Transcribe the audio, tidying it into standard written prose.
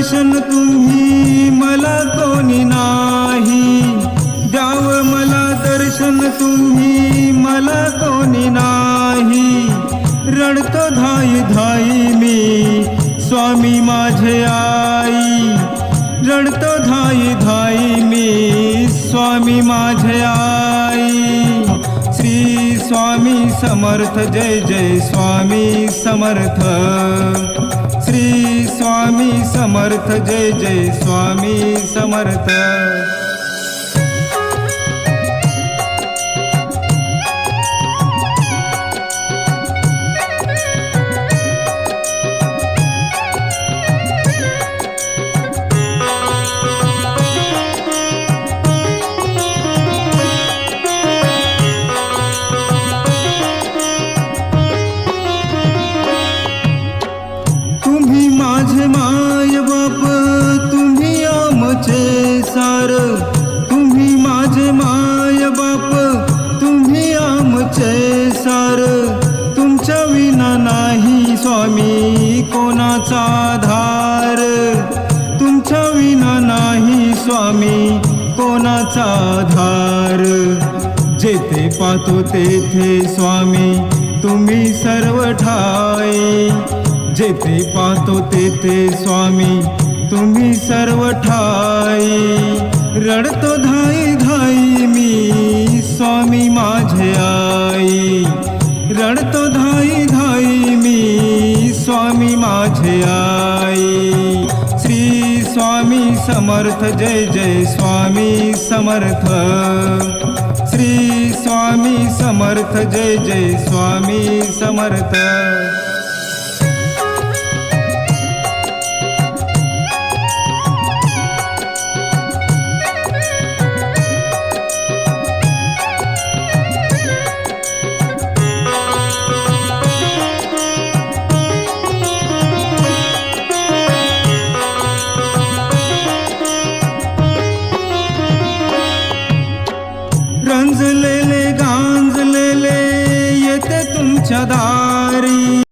दर्शन तुम्ही मला कोणी नाही, द्याव मला दर्शन तुम्ही मला कोणी नाही। रडतो धाई धाई मी स्वामी माझे आई, रडतो धाई धाई मी स्वामी माझे आई। श्री स्वामी समर्थ जय जय स्वामी समर्थ, श्री स्वामी समर्थ जय जय स्वामी समर्थ। तुम्ही माझे माय बाप, तुम्ही आमचे सार, तुम्ही माझे माय बाप, तुम्ही आमचे सार। तुमच्या विना नाही स्वामी कोणाचा आधार, तुमच्या विना नाही स्वामी कोणाचा आधार। जेथे पाहतो तेथे स्वामी तुम्ही सर्व ठाई, जेथे पाहतो तेथे स्वामी तुम्ही सर्व ठाई। रडतो धाई धाई मी स्वामी माझे आई, रडतो धाई धाई मी स्वामी माझे आई। श्री स्वामी समर्थ जय जय स्वामी समर्थ, श्री स्वामी समर्थ जय जय स्वामी समर्थ।